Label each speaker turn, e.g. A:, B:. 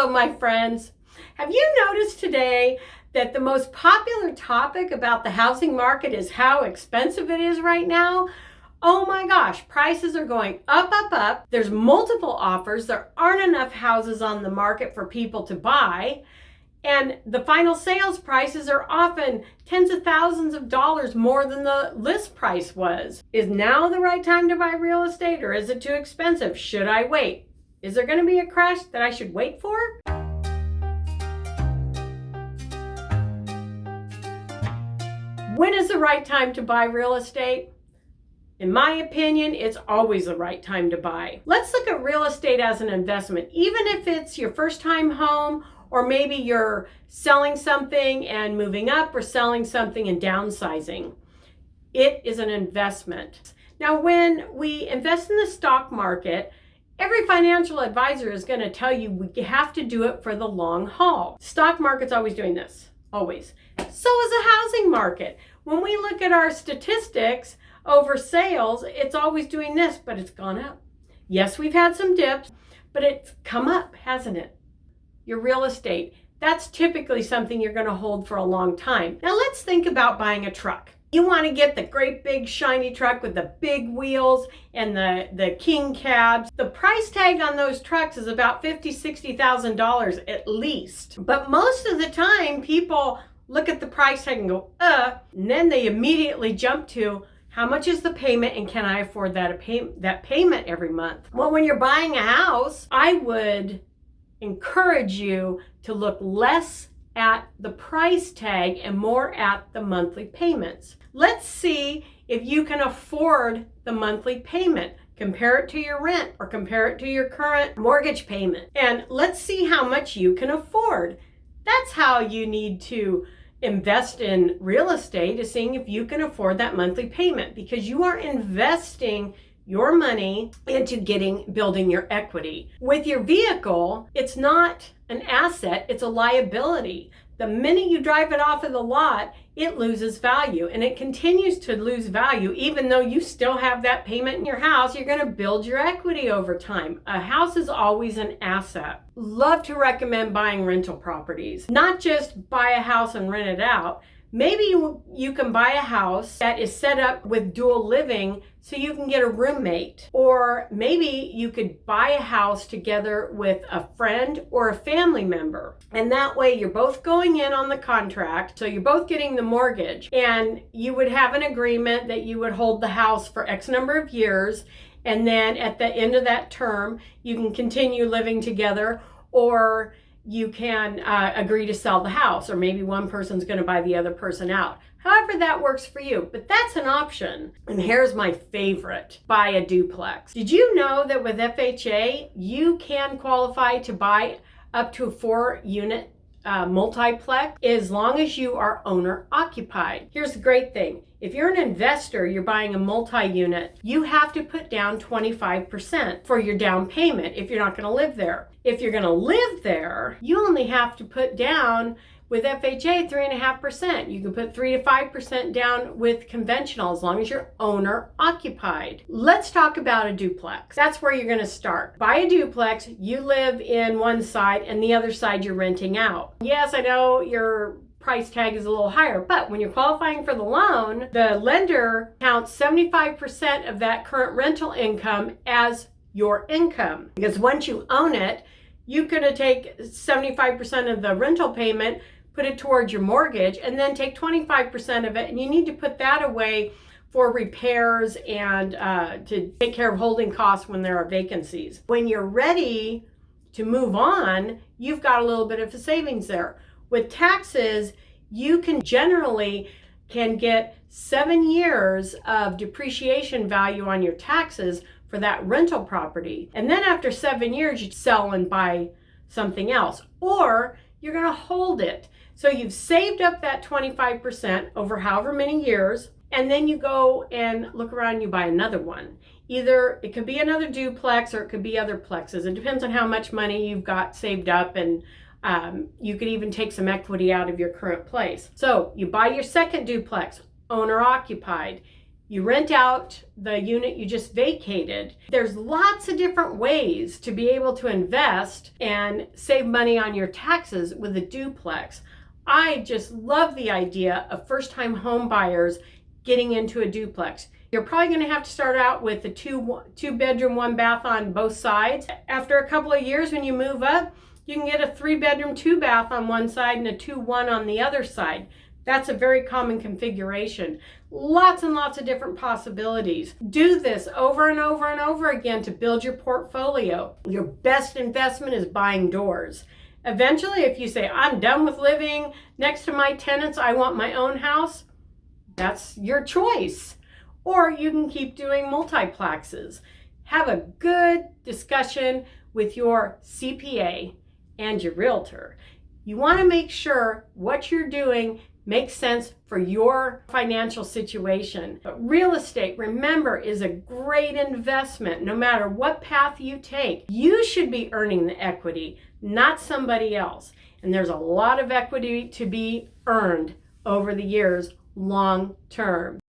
A: Hello, my friends. Have you noticed today that the most popular topic about the housing market is how expensive it is right now? Oh my gosh, prices are going up, up, up. There's multiple offers. There aren't enough houses on the market for people to buy. And the final sales prices are often tens of thousands of dollars more than the list price was. Is now the right time to buy real estate, or is it too expensive? Should I wait? Is there going to be a crash that I should wait for? When is the right time to buy real estate? In my opinion, it's always the right time to buy. Let's look at real estate as an investment. Even if it's your first time home, or maybe you're selling something and moving up, or selling something and downsizing. It is an investment. Now, when we invest in the stock market, every financial advisor is going to tell you we have to do it for the long haul. Stock market's always doing this, always. So is the housing market. When we look at our statistics over sales, it's always doing this, but it's gone up. Yes, we've had some dips, but it's come up, hasn't it? Your real estate, that's typically something you're going to hold for a long time. Now let's think about buying a truck. You want to get the great big shiny truck with the big wheels and the king cabs. The price tag on those trucks is about $50,000, $60,000 at least. But most of the time people look at the price tag and go, and then they immediately jump to, how much is the payment and can I afford that payment every month? Well, when you're buying a house, I would encourage you to look less at the price tag and more at the monthly payments. Let's see if you can afford the monthly payment. Compare it to your rent or compare it to your current mortgage payment. And let's see how much you can afford. That's how you need to invest in real estate, is seeing if you can afford that monthly payment, because you are investing your money into building your equity. With your vehicle, it's not an asset, it's a liability. The minute you drive it off of the lot, it loses value, and it continues to lose value. Even though you still have that payment in your house, you're going to build your equity over time. A house is always an asset. Love to recommend buying rental properties. Not just buy a house and rent it out. Maybe you can buy a house that is set up with dual living so you can get a roommate. Or maybe you could buy a house together with a friend or a family member. And that way you're both going in on the contract, so you're both getting the mortgage. And you would have an agreement that you would hold the house for X number of years. And then at the end of that term, you can continue living together, or you can agree to sell the house, or maybe one person's going to buy the other person out. However that works for you, but that's an option. And here's my favorite, buy a duplex. Did you know that with FHA, you can qualify to buy up to a 4-unit multiplex as long as you are owner occupied? Here's the great thing. If you're an investor, you're buying a multi-unit, you have to put down 25% for your down payment if you're not going to live there. If you're going to live there, you only have to put down, with FHA, 3.5%. You can put 3 to 5% down with conventional, as long as you're owner occupied. Let's talk about a duplex. That's where you're going to start. Buy a duplex. You live in one side and the other side you're renting out. Yes, I know your price tag is a little higher, but when you're qualifying for the loan, the lender counts 75% of that current rental income as your income. Because once you own it, you're going to take 75% of the rental payment, put it towards your mortgage, and then take 25% of it, and you need to put that away for repairs and to take care of holding costs when there are vacancies. When you're ready to move on, you've got a little bit of a savings there. With taxes, you can generally get 7 years of depreciation value on your taxes for that rental property. And then after 7 years, you sell and buy something else, or you're going to hold it. So you've saved up that 25% over however many years, and then you go and look around and you buy another one. Either it could be another duplex or it could be other plexes. It depends on how much money you've got saved up, and you could even take some equity out of your current place. So you buy your second duplex, owner occupied. You rent out the unit you just vacated. There's lots of different ways to be able to invest and save money on your taxes with a duplex. I just love the idea of first-time home buyers getting into a duplex. You're probably going to have to start out with a two bedroom, 1 bath on both sides. After a couple of years, when you move up, you can get a 3 bedroom, 2 bath on one side and a 2-1 on the other side. That's a very common configuration. Lots and lots of different possibilities. Do this over and over and over again to build your portfolio. Your best investment is buying doors. Eventually, if you say, I'm done with living next to my tenants, I want my own house, that's your choice. Or you can keep doing multiplexes. Have a good discussion with your CPA and your realtor. You want to make sure what you're doing makes sense for your financial situation. But real estate, remember, is a great investment. No matter what path you take, you should be earning the equity, not somebody else. And there's a lot of equity to be earned over the years, long term.